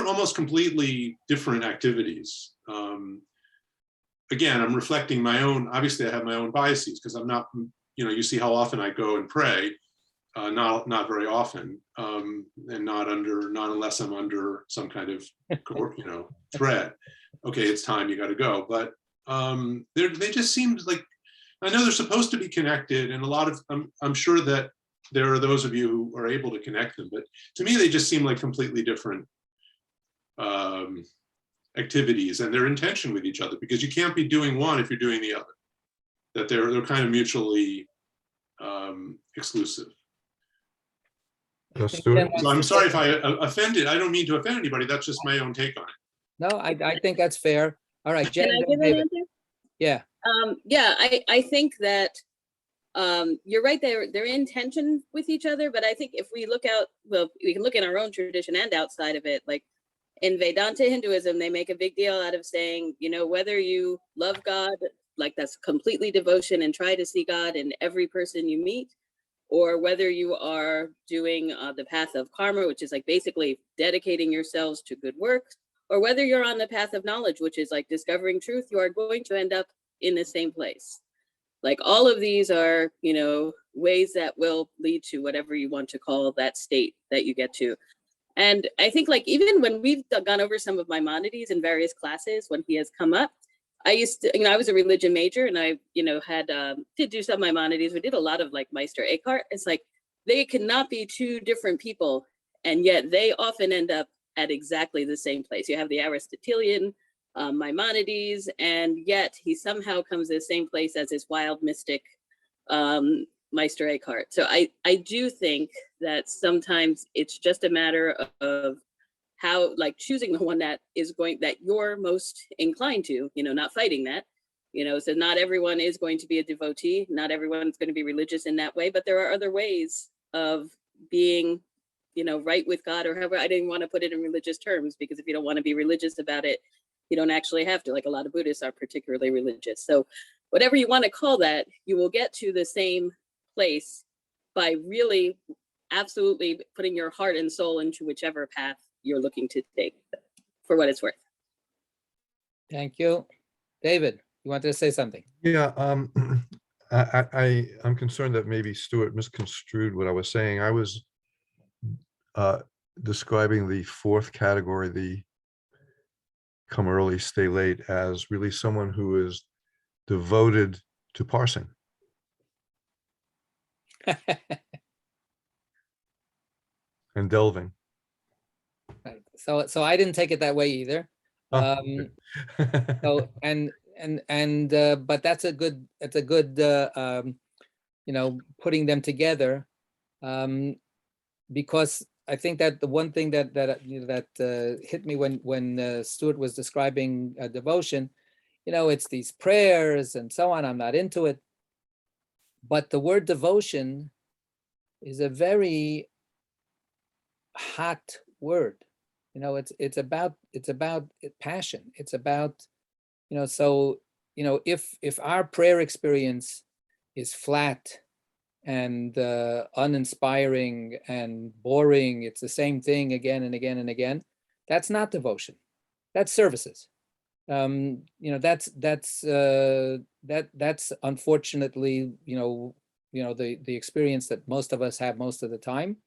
almost completely different activities. Again, I'm reflecting my own, obviously I have my own biases because I'm not, you see how often I go and pray, not very often, and not unless I'm under some kind of, threat. Okay, it's time, you got to go. But they just seem like, I know they're supposed to be connected, and I'm sure that there are those of you who are able to connect them, but to me, they just seem like completely different activities and their intention with each other, because you can't be doing one if you're doing the other, that they're kind of mutually exclusive. Stuart? So I'm sorry if I offended. I don't mean to offend anybody. That's just my own take on it. No, I think that's fair. All right, Jen. Can I give an David. answer? Yeah. I think that you're right, they're in tension with each other, but I think if we look out, well, we can look in our own tradition and outside of it, like in Vedanta Hinduism, they make a big deal out of saying, whether you love God, like that's completely devotion and try to see God in every person you meet, or whether you are doing the path of karma, which is like basically dedicating yourselves to good work, or whether you're on the path of knowledge, which is like discovering truth, you are going to end up in the same place. Like all of these are, ways that will lead to whatever you want to call that state that you get to. And I think like even when we've gone over some of Maimonides in various classes, when he has come up, I used to, I was a religion major and I, had did do some Maimonides. We did a lot of like Meister Eckhart. It's like they cannot be two different people, and yet they often end up at exactly the same place. You have the Aristotelian Maimonides, and yet he somehow comes to the same place as his wild mystic Meister Eckhart. So I do think that sometimes it's just a matter of how, like, choosing the one that you're most inclined to, not fighting that, so not everyone is going to be a devotee, not everyone's going to be religious in that way, but there are other ways of being, right with God, or however. I didn't want to put it in religious terms, because if you don't want to be religious about it, you don't actually have to. Like a lot of Buddhists are particularly religious. So whatever you want to call that, you will get to the same place by really absolutely putting your heart and soul into whichever path you're looking to take, for what it's worth. Thank you. David, You wanted to say something? Yeah, I'm concerned that maybe Stuart misconstrued what I was saying. I was describing the fourth category, the come early, stay late, as really someone who is devoted to parsing. And delving. Right. So I didn't take it that way either. Oh, So but that's a good putting them together, because I think that the one thing that hit me when Stuart was describing devotion, it's these prayers and so on. I'm not into it, but the word devotion is a very hot word. It's about passion. It's about, if our prayer experience is flat and uninspiring and boring, it's the same thing again and again and again, that's not devotion. That's services. That's unfortunately, the experience that most of us have most of the time.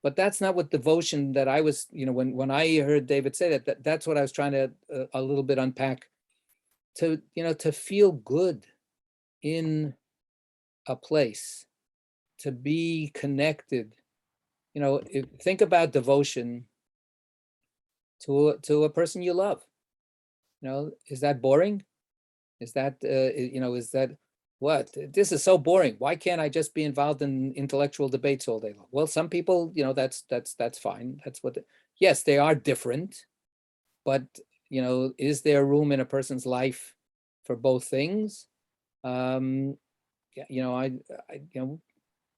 But that's not what devotion that I was, when I heard David say that's what I was trying to a little bit unpack, to feel good in a place, to be connected. Think about devotion to a person you love. Is that boring? Is that, is that, what? This is so boring. Why can't I just be involved in intellectual debates all day long? Well, some people, that's fine. That's what, yes, they are different, but, is there room in a person's life for both things? I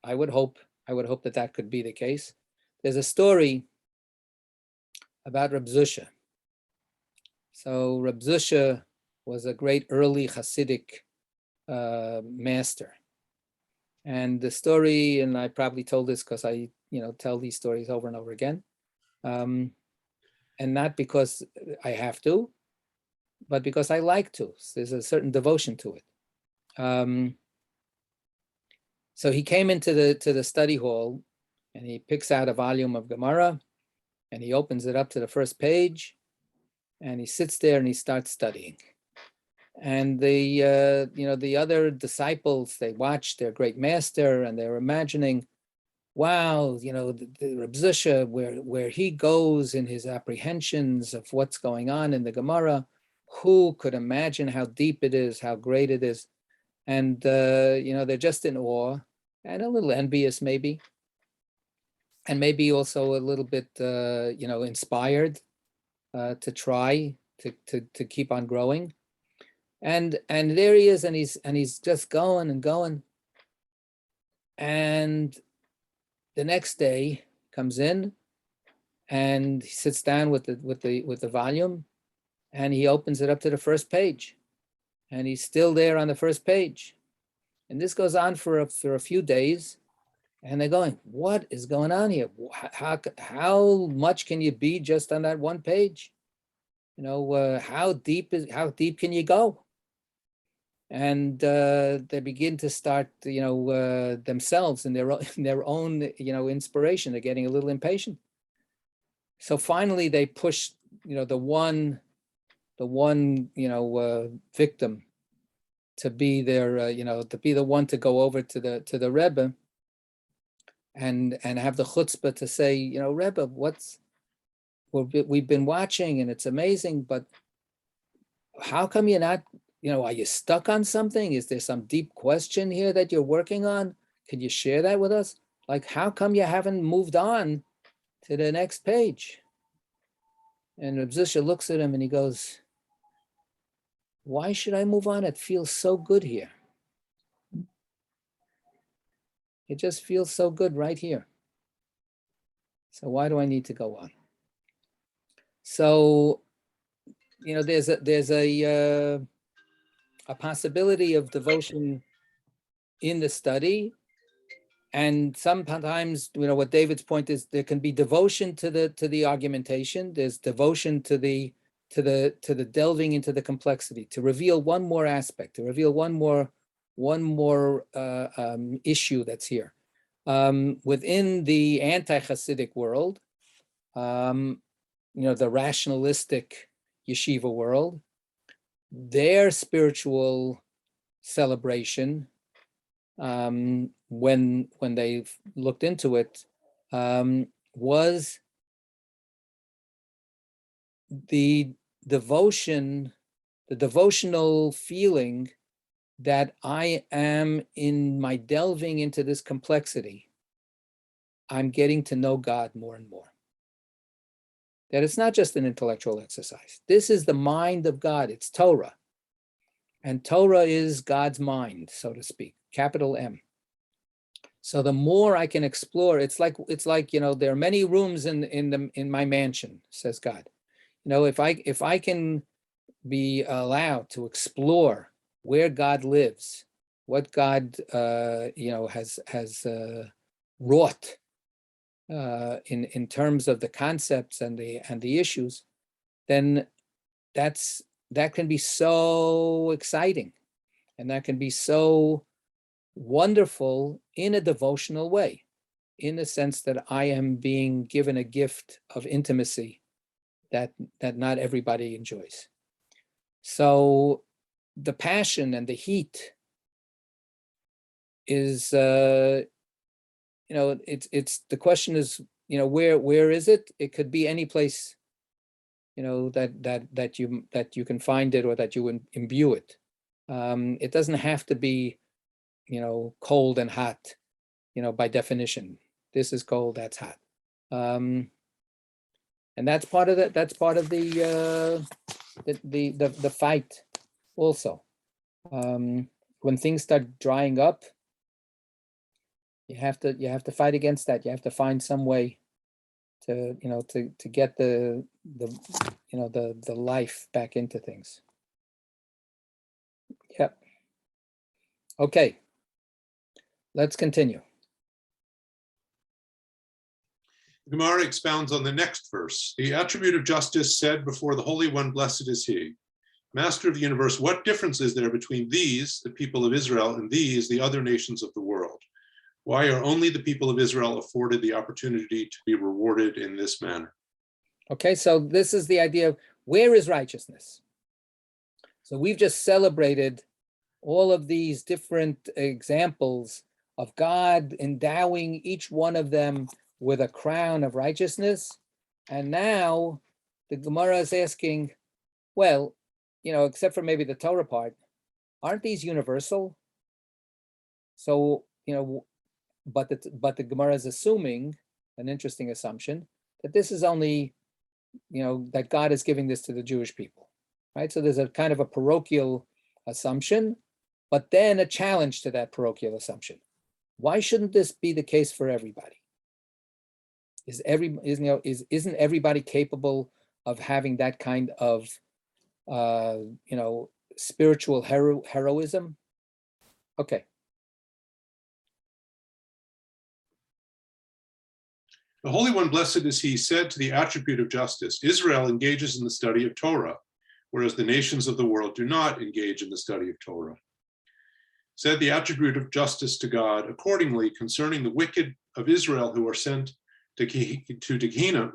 would hope that could be the case. There's a story about Reb Zusha. So Reb Zusha was a great early Hasidic master. And the story, and I probably told this because I, tell these stories over and over again. And not because I have to, but because I like to. So there's a certain devotion to it. So he came into the study hall and he picks out a volume of Gemara and he opens it up to the first page and he sits there and he starts studying. And the other disciples, they watch their great master and they're imagining, wow, the Reb Zusha, where he goes in his apprehensions of what's going on in the Gemara, who could imagine how deep it is, how great it is? And, they're just in awe and a little envious maybe. And maybe also a little bit, inspired to try to keep on growing. And there he is, and he's just going and going. And the next day comes in, and he sits down with the volume, and he opens it up to the first page, and he's still there on the first page. And this goes on for a few days, and they're going, "What is going on here? How much can you be just on that one page? How deep can you go?" And they begin to start, themselves in their own, inspiration. They're getting a little impatient. So finally, they push, the one victim to be their, to be the one to go over to the Rebbe and have the chutzpah to say, Rebbe, we've been watching and it's amazing, but how come you're not? Are you stuck on something? Is there some deep question here that you're working on? Could you share that with us? Like, how come you haven't moved on to the next page? And Reb Zusha looks at him and he goes, why should I move on? It feels so good here. It just feels so good right here. So why do I need to go on? So, there's a possibility of devotion in the study. And sometimes, what David's point is, there can be devotion to the argumentation. There's devotion to the the delving into the complexity, to reveal one more aspect, to reveal one more issue that's here. Within the anti-Hasidic world, the rationalistic yeshiva world, their spiritual celebration, when they looked into it, was the devotional feeling that I am, in my delving into this complexity, I'm getting to know God more and more. That it's not just an intellectual exercise. This is the mind of God. It's Torah. And Torah is God's mind, so to speak, capital M. So the more I can explore, it's like there are many rooms in my mansion, says God. If I can be allowed to explore where God lives, what God has wrought in terms of the concepts and the issues, then that can be so exciting, and that can be so wonderful in a devotional way, in the sense that I am being given a gift of intimacy that not everybody enjoys. So the passion and the heat is, it's the question is, where is it? It could be any place, that you can find it, or that you imbue it. It doesn't have to be, cold and hot, by definition. This is cold, that's hot. And that's part of the fight also. When things start drying up, you have to fight against that. You have to find some way to get the life back into things. Yep. Okay. Let's continue. Gemara expounds on the next verse. The attribute of justice said before the Holy One, blessed is he. Master of the universe, what difference is there between these, the people of Israel, and these, the other nations of the world? Why are only the people of Israel afforded the opportunity to be rewarded in this manner? Okay, so this is the idea of where is righteousness? So we've just celebrated all of these different examples of God endowing each one of them with a crown of righteousness. And now the Gemara is asking, well, except for maybe the Torah part, aren't these universal? So, but the Gemara is assuming, an interesting assumption, that this is only, that God is giving this to the Jewish people, right? So there's a kind of a parochial assumption, but then a challenge to that parochial assumption. Why shouldn't this be the case for everybody? Isn't everybody capable of having that kind of spiritual heroism? Okay. The Holy One, blessed is he, said to the attribute of justice, Israel engages in the study of Torah, whereas the nations of the world do not engage in the study of Torah. Said the attribute of justice to God, accordingly, concerning the wicked of Israel who are sent to Gehenna,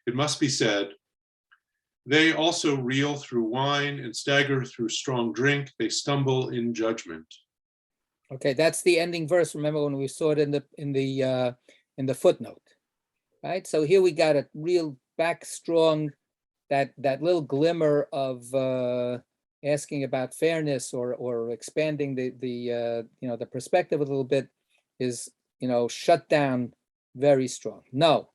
it must be said, they also reel through wine and stagger through strong drink. They stumble in judgment. Okay, that's the ending verse. Remember when we saw it in the footnote, right? So here we got a real back strong, that little glimmer of asking about fairness or expanding the perspective a little bit is shut down very strong. No,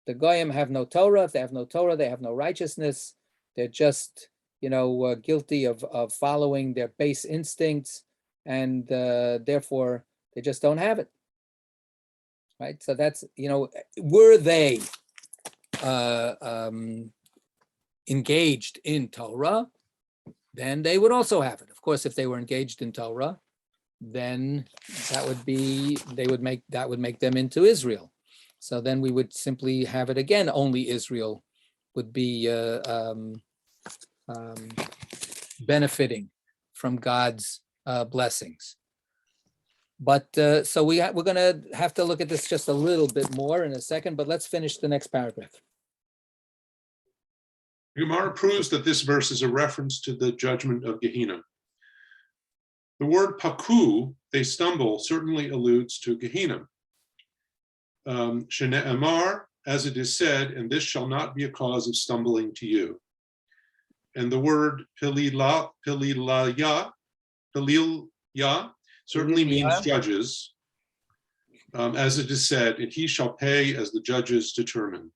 the Goyim have no Torah. If they have no Torah, they have no righteousness. They're just guilty of following their base instincts, and therefore they just don't have it. Right. So that's were they engaged in Torah, then they would also have it. Of course, if they were engaged in Torah, then that would make them into Israel. So then we would simply have it again, only Israel benefiting from God's blessings. But so we're going to have to look at this just a little bit more in a second, but let's finish the next paragraph. Gemara proves that this verse is a reference to the judgment of Gehenna. The word paku, they stumble, certainly alludes to Gehenna. Shene Amar, as it is said, and this shall not be a cause of stumbling to you. And the word pililya certainly means judges, as it is said, and he shall pay as the judges determine.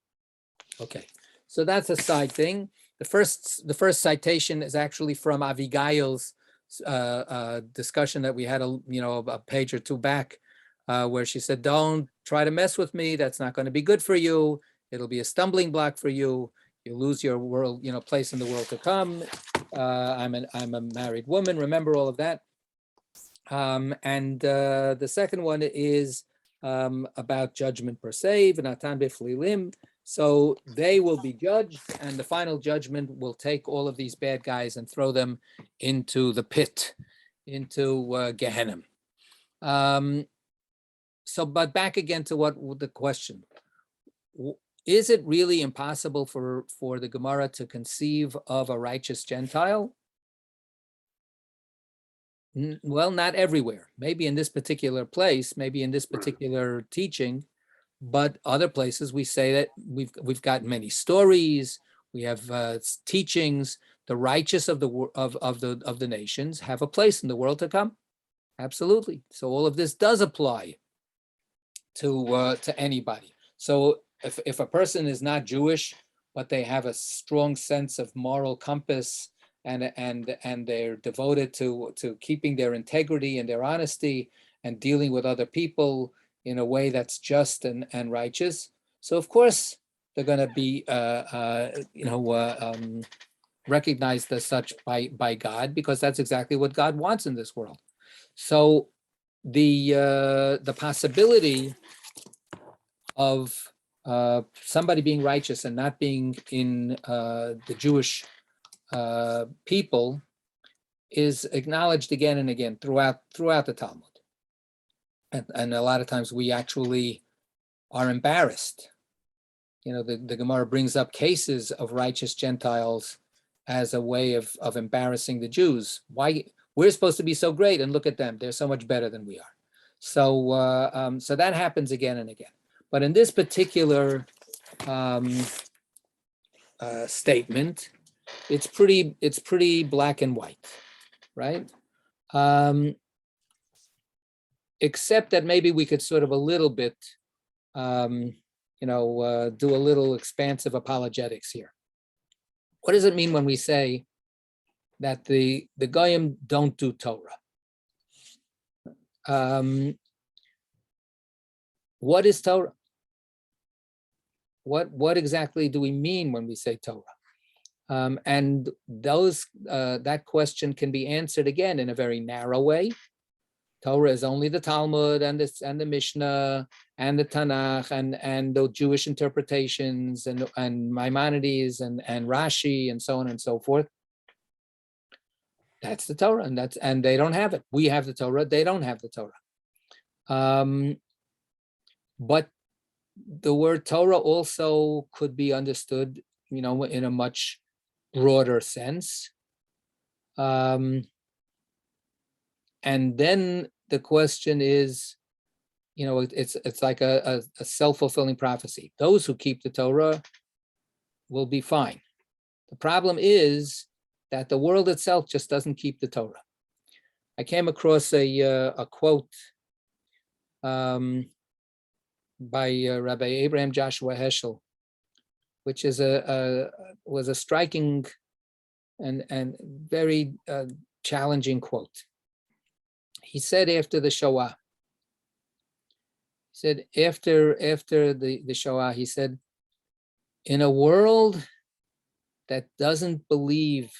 Okay. So that's a side thing. The first citation is actually from Avigail's discussion that we had a page or two back, where she said, "Don't try to mess with me. That's not going to be good for you. It'll be a stumbling block for you. You lose your world, place in the world to come. I'm a married woman. Remember all of that." And the second one is about judgment per se, v'natan b'flilim. So they will be judged, and the final judgment will take all of these bad guys and throw them into the pit, into Gehenna. But back again to what the question: is it really impossible for the Gemara to conceive of a righteous Gentile? Well, not everywhere. Maybe in this particular place, maybe in this particular teaching. But other places we say that we've got many stories. We have teachings. The righteous of the nations have a place in the world to come. Absolutely. So all of this does apply to anybody. So if a person is not Jewish, but they have a strong sense of moral compass and they're devoted to keeping their integrity and their honesty and dealing with other people in a way that's just and righteous. So of course they're going to be recognized as such by God, because that's exactly what God wants in this world. So the possibility of somebody being righteous and not being in the Jewish people is acknowledged again and again throughout the Talmud. And a lot of times we actually are embarrassed. The Gemara brings up cases of righteous Gentiles as a way of embarrassing the Jews. Why? We're supposed to be so great, and look at them. They're so much better than we are. So so that happens again and again. But in this particular statement, it's pretty black and white, right? Except that maybe we could sort of a little bit, do a little expansive apologetics here. What does it mean when we say that the Goyim don't do Torah? What is Torah? What exactly do we mean when we say Torah? And that question can be answered again in a very narrow way. Torah is only the Talmud and the Mishnah and the Tanakh and the Jewish interpretations and Maimonides and Rashi and so on and so forth. That's the Torah, and they don't have it. We have the Torah; they don't have the Torah. But the word Torah also could be understood, in a much broader sense. And then the question is, it's like a self-fulfilling prophecy. Those who keep the Torah will be fine. The problem is that the world itself just doesn't keep the Torah. I came across a quote by Rabbi Abraham Joshua Heschel, which is was a striking and very challenging quote. He said after the Shoah, after the Shoah, he said, in a world that doesn't believe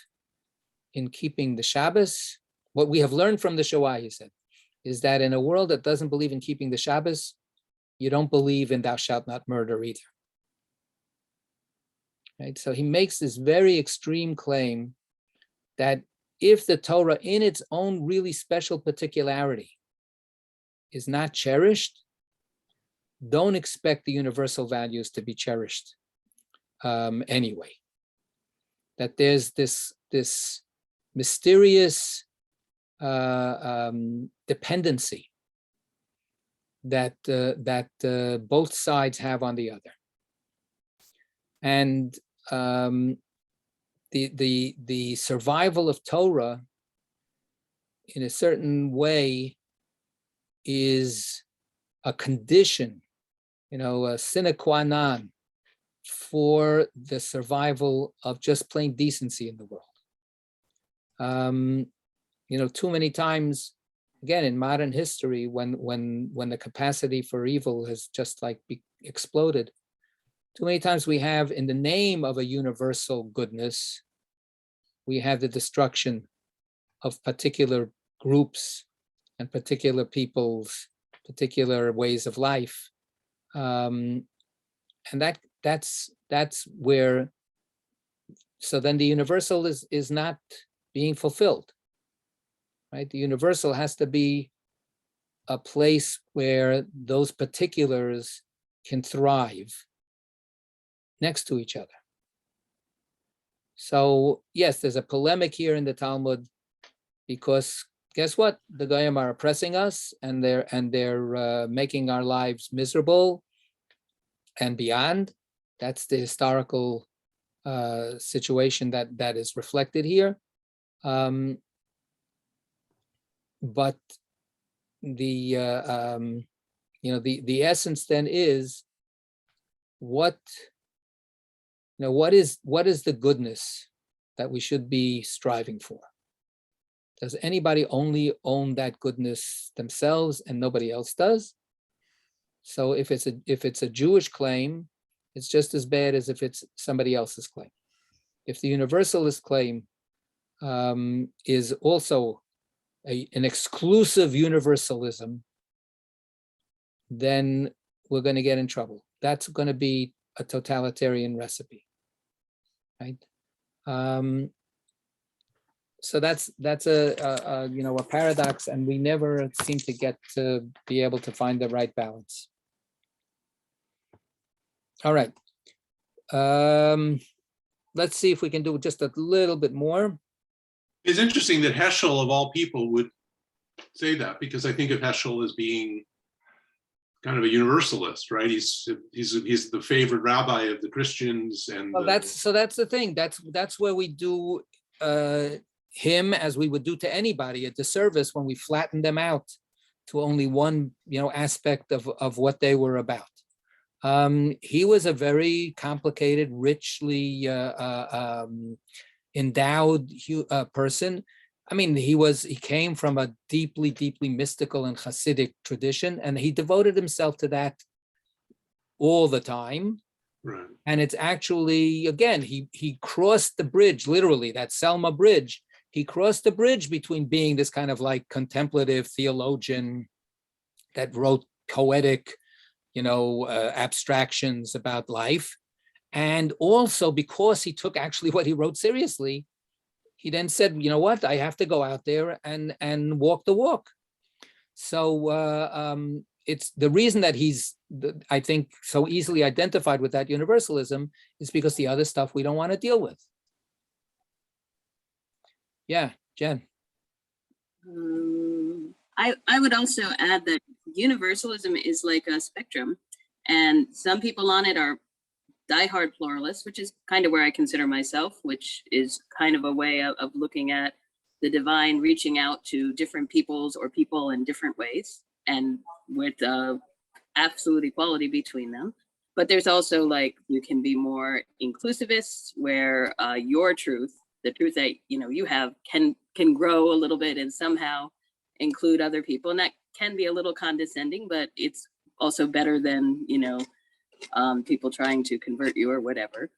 in keeping the Shabbos, what we have learned from the Shoah, he said, is that in a world that doesn't believe in keeping the Shabbos, you don't believe in thou shalt not murder either. right? So he makes this very extreme claim that if the Torah in its own really special particularity is not cherished, don't expect the universal values to be cherished anyway. That there's this mysterious dependency that both sides have on the other, and the survival of Torah in a certain way is a condition, a sine qua non for the survival of just plain decency in the world. Too many times, again, in modern history, when the capacity for evil has just like exploded, too many times we have, in the name of a universal goodness, we have the destruction of particular groups and particular people's particular ways of life. And that's where, so then the universal is not being fulfilled, right? The universal has to be a place where those particulars can thrive next to each other. So yes, there's a polemic here in the Talmud, because guess what? The Goyim are oppressing us, and they're making our lives miserable and beyond. That's the historical situation that is reflected here. But the essence then is what is the goodness that we should be striving for? Does anybody only own that goodness themselves and nobody else does? So if it's a Jewish claim, it's just as bad as if it's somebody else's claim. If the universalist claim is also an exclusive universalism, then we're going to get in trouble. That's going to be a totalitarian recipe, right? So that's a paradox, and we never seem to get to be able to find the right balance. All right. Let's see if we can do just a little bit more. It's interesting that Heschel, of all people, would say that, because I think of Heschel as being kind of a universalist, right? He's the favorite rabbi of the Christians, and well, that's the thing. That's where we do him, as we would do to anybody, a disservice when we flatten them out to only one aspect of what they were about. He was a very complicated, richly endowed person. I mean, he came from a deeply, deeply mystical and Hasidic tradition, and he devoted himself to that all the time. right. And it's actually, again, he crossed the bridge, literally, that Selma bridge. He crossed the bridge between being this kind of like contemplative theologian that wrote poetic, abstractions about life. And also because he took actually what he wrote seriously, he then said, you know what, I have to go out there and walk the walk. So it's the reason that he's, I think, so easily identified with that universalism is because the other stuff we don't want to deal with. Yeah, Jen. I would also add that universalism is like a spectrum, and some people on it are diehard pluralists, which is kind of where I consider myself, which is kind of a way of looking at the divine reaching out to different peoples or people in different ways, and with absolute equality between them. But there's also, like, you can be more inclusivist, where your truth, the truth that you have, can grow a little bit and somehow include other people, and that can be a little condescending, but it's also better than people trying to convert you or whatever.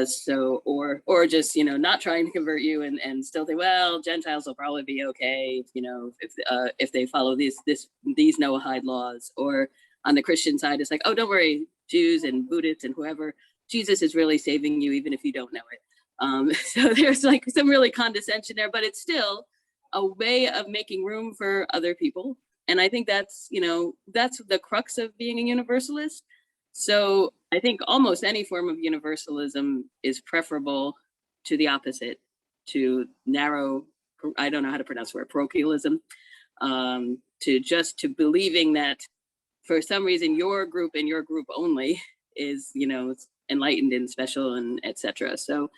So or just not trying to convert you and still think, well, Gentiles will probably be okay, if they follow these Noahide laws. Or on the Christian side, it's like, oh, don't worry, Jews and Buddhists and whoever, Jesus is really saving you, even if you don't know it. So there's like some really condescension there, but it's still a way of making room for other people. And I think that's, you know, that's the crux of being a universalist. So I think almost any form of universalism is preferable to the opposite, to narrow, I don't know how to pronounce the word, parochialism, to believing that for some reason your group and your group only is, you know, enlightened and special and etc. So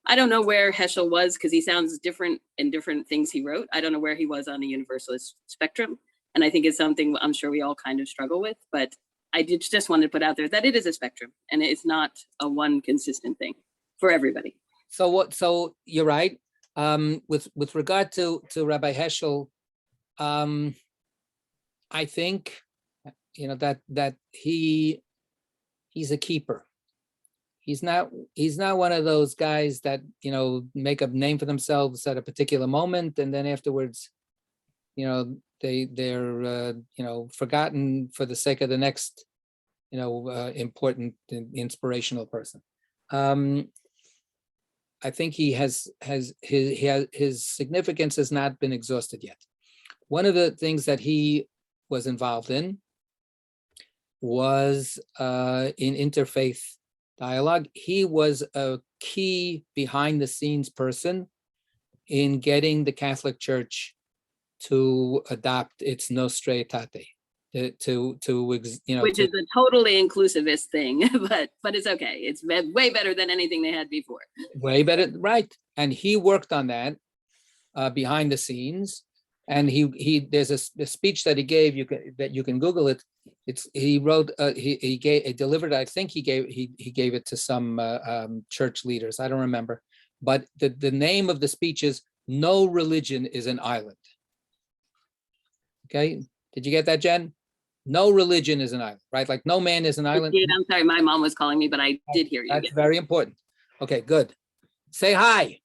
I don't know where Heschel was, because he sounds different in different things he wrote. I don't know where he was on the universalist spectrum. And I think it's something I'm sure we all kind of struggle with, but I just wanted to put out there that it is a spectrum and it's not a one consistent thing for everybody. So you're right. With regard to Rabbi Heschel, I think, you know, that he's a keeper. He's not one of those guys that, you know, make a name for themselves at a particular moment and then afterwards, you know, they're you know, forgotten for the sake of the next, you know, important and inspirational person. I think his significance has not been exhausted yet. One of the things that he was involved in was in interfaith dialogue. He was a key behind the scenes person in getting the Catholic Church to adopt its Nostra Aetate, you know, which is a totally inclusivist thing, but it's okay. It's way better than anything they had before. Way better, right? And he worked on that behind the scenes. And he there's a speech that he gave, you can Google it. He wrote he delivered. I think he gave it to some church leaders. I don't remember, but the name of the speech is "No Religion is an Island." Okay, did you get that, Jen? No religion is an island, right? Like no man is an island. I'm sorry, my mom was calling me, but I did hear you. That's very important. Okay, good. Say hi.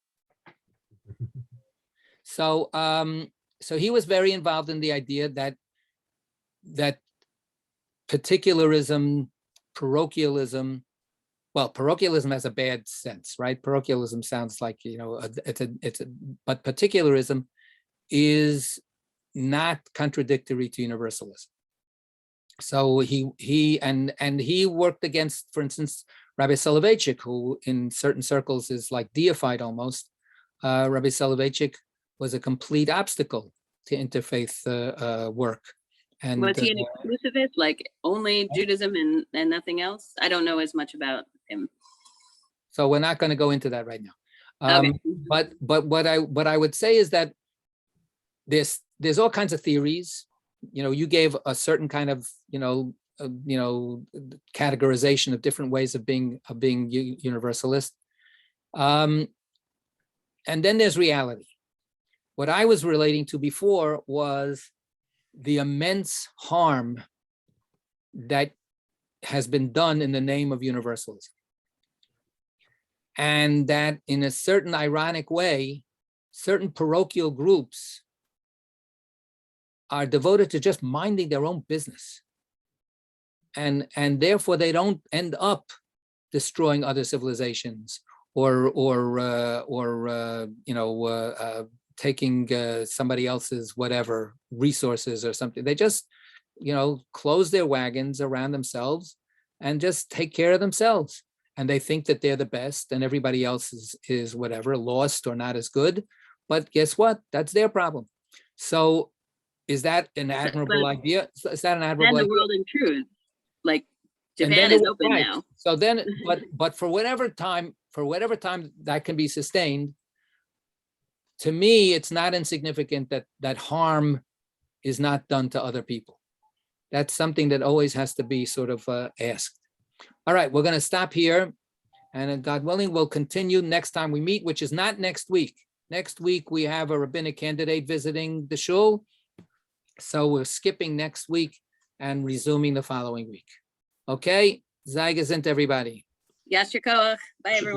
So so he was very involved in the idea that particularism, parochialism, well, parochialism has a bad sense, right? Parochialism sounds like, you know, but particularism is not contradictory to universalism. So he worked against, for instance, Rabbi Soloveitchik, who in certain circles is like deified almost. Rabbi Soloveitchik was a complete obstacle to interfaith work. And was he an exclusivist, like only Judaism and nothing else? I don't know as much about him. So we're not going to go into that right now. Okay. But what I would say is that there's all kinds of theories. You know, you gave a certain kind of, categorization of different ways of being universalist. And then there's reality. What I was relating to before was the immense harm that has been done in the name of universalism. And that in a certain ironic way, certain parochial groups are devoted to just minding their own business. And therefore they don't end up destroying other civilizations or taking somebody else's whatever resources or something. They just, close their wagons around themselves and just take care of themselves. And they think that they're the best and everybody else is whatever, lost or not as good. But guess what? That's their problem. So is that an admirable idea? Is that an admirable idea? And the world in truth, like Japan is open now. So then, but for whatever time that can be sustained, to me, it's not insignificant that harm is not done to other people. That's something that always has to be sort of asked. All right, we're going to stop here. And God willing, we'll continue next time we meet, which is not next week. Next week, we have a rabbinic candidate visiting the shul. So we're skipping next week and resuming the following week. Okay, Sei gesund, everybody. Yasher koach. Bye, everyone.